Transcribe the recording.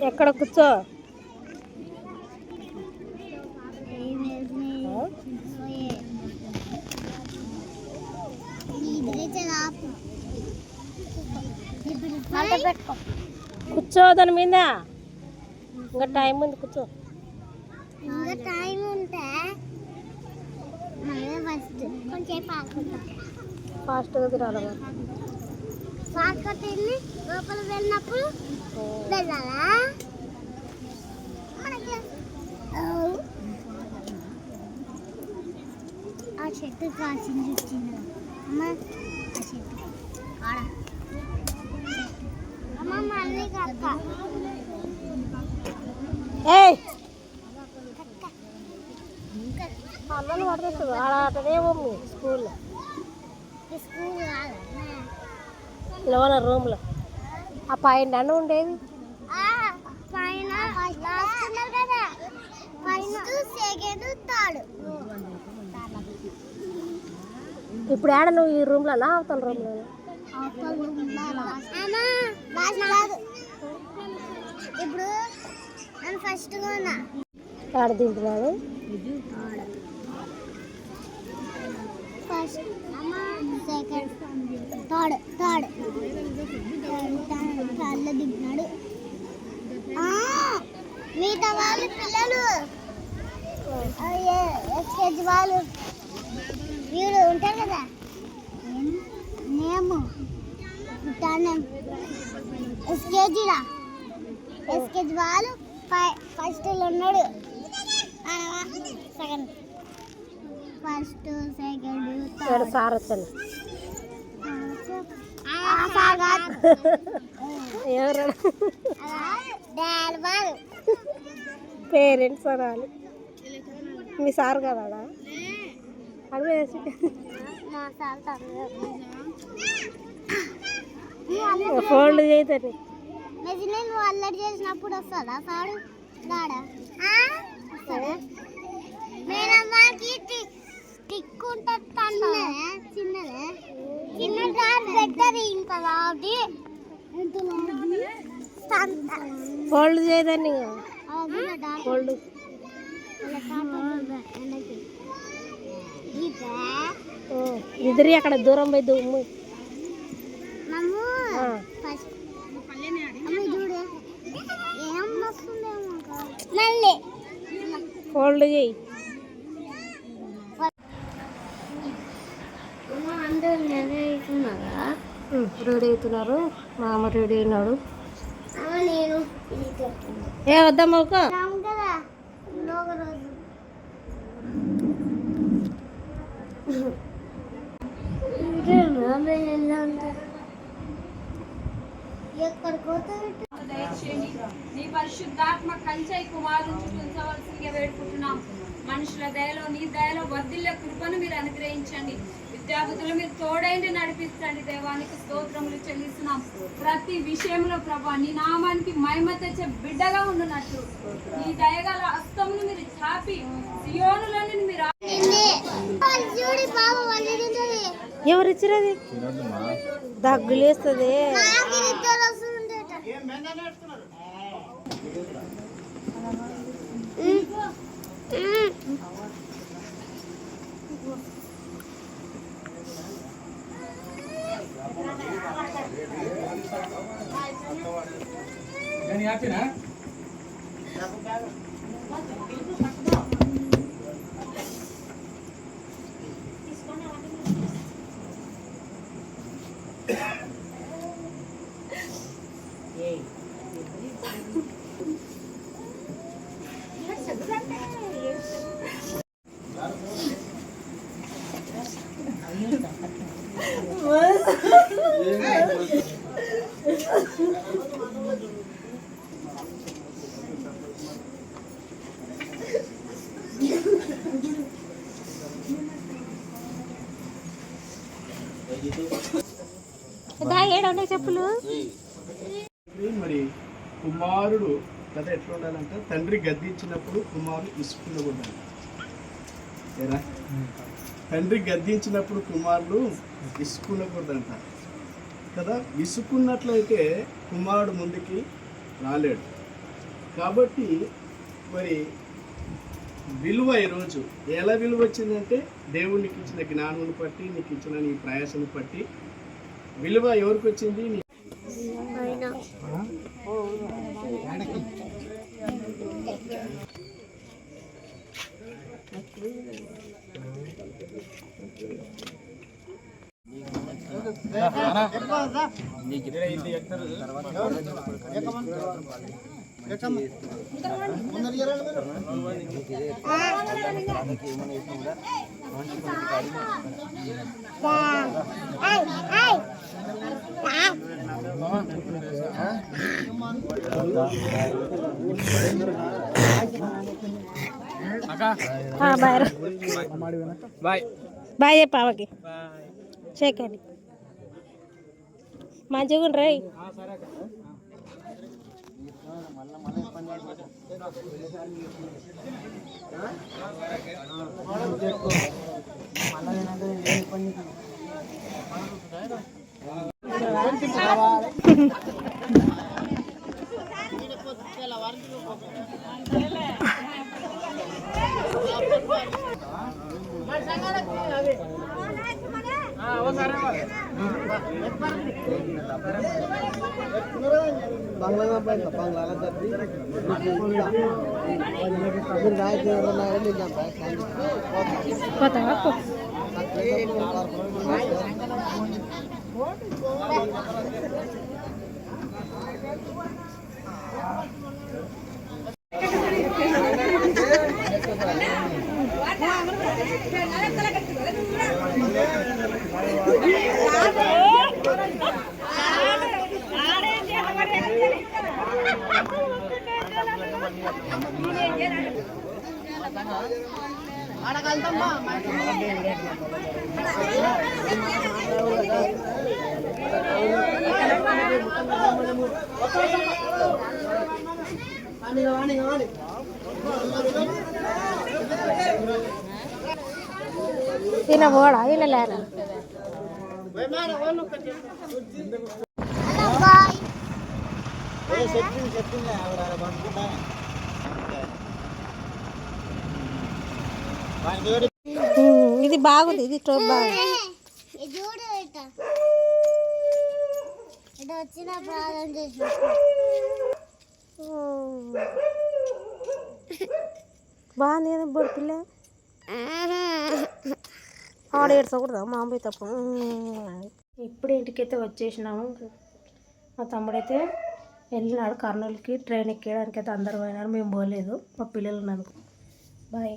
ఎక్కడ కూర్చో కూర్చో దాని మీద ఇంకా టైం ఉంది కూర్చో ఇంకా టైం ఉంటే ఫస్ట్ కొంచెం ఫాస్ట్గా తిరాలి ఫాస్ట్గా తిని లోపల వెళ్ళినప్పుడు వెళ్ళాలా ఆ చెట్టు కాసింది వచ్చింది అమ్మ ఆ చెట్టు ఆడ అమ్మ మళ్ళీ కక్క అన్నలు పడుతుంది ఆడ ఆటనేమో స్కూల్లో లోన రూమ్లో ఆ పైన అన్న ఉండేది పైన కదా పైన సెకండ్ థర్డ్ ఇప్పుడు ఆడ నువ్వు ఈ రూమ్లో అవతల రూమ్లో ఇప్పుడు నేను ఫస్ట్గా ఉన్నా ఆడ తింటున్నాడు ఫస్ట్ సెకండ్ థర్డ్ థర్డ్లో దింటున్నాడు మిగతా వాళ్ళు పిల్లలు ఎస్కేజీ వాళ్ళు వీడు ఉంటారు కదా నేమ్ ఎస్కేజీలా ఎస్కేజీ వాళ్ళు ఫస్ట్లో ఉన్నాడు సెకండ్ ఫస్ట్ సెకండ్ సార్ వచ్చాను ఎవరు పేరెంట్స్ అనాలి మీ సార్ కదా అడిగేసి ఫోల్డ్ చేయతాను నేను అల్లరి చేసినప్పుడు వస్తుందా సాడు దాడా మేనమ్మకి టిక్ ఉంటుంది చిన్నదే చిన్న డాట్ పెద్దది ఇంకా కాబట్టి ఫోల్డ్ చేయదాన్ని ఫోల్డ్ ఇద్దరి అక్కడ దూరం పోయి దుమ్ము ఫోల్డ్ చేయి రెడీ అవుతున్నారు మా అమ్మ రెడీ అయినాడు ఏ వద్దాం ఒక నీ పరిశుద్ధాత్మ కంచై కుమారుని చుట్టించవలసిందిగా వేడుకుంటున్నాం. మనుషుల దయలో నీ దయలో వర్ధిల్లే కృపను మీరు అనుగ్రహించండి. విద్యార్థులు మీరు తోడైండి నడిపించండి. దేవానికి స్తోత్రములు చెల్లిస్తున్నాం. ప్రతి విషయంలో ప్రభా నీ నామానికి మహిమ తెచ్చే బిడ్డగా ఉండునట్లు నీ దయగల హస్తమును మీరు చాపి సియోనులని మీరు ఎవరిచ్చినది దగ్గులేస్తుంది ఏడంటే చెప్పులు మరి కుమారుడు కథ ఎట్లా ఉండాలంటే తండ్రి గద్దించినప్పుడు కుమారుడు విసుకునకూడదు. ఏరా తండ్రి గద్దించినప్పుడు కుమారుడు విసుకునకూడదంట కదా. విసుకున్నట్లయితే కుమారుడు ముందుకి రాలేడు. కాబట్టి మరి విలువ ఈరోజు ఎలా విలువ వచ్చిందంటే దేవునికి ఇచ్చిన జ్ఞానాన్ని బట్టి, నీకు ఇచ్చిన నీ ప్రయాసాన్ని బట్టి విలువ ఎవరికి వచ్చింది? బాయ్ బాయ్ చెప్పావకి చేకండి మంచిగా ఉండరు. ఈయన పోడా ఈయన లేరా? ఇది బాగుంది, ఇది టోప్ బాగుంది. వచ్చిన ప్రార్థన చేసి బాగుంది కదా బొడి పిల్ల. ఆడ ఏడ్చకూడదా మామూలు తప్పు. ఇప్పుడు ఇంటికైతే వచ్చేసినాము. మా తమ్ముడైతే వెళ్ళినాడు కర్నూలుకి. ట్రైన్ ఎక్కేయడానికి అయితే అందరూ పోయినారు, మేము పోలేదు. మా పిల్లలు ఉన్నాను. బాయ్.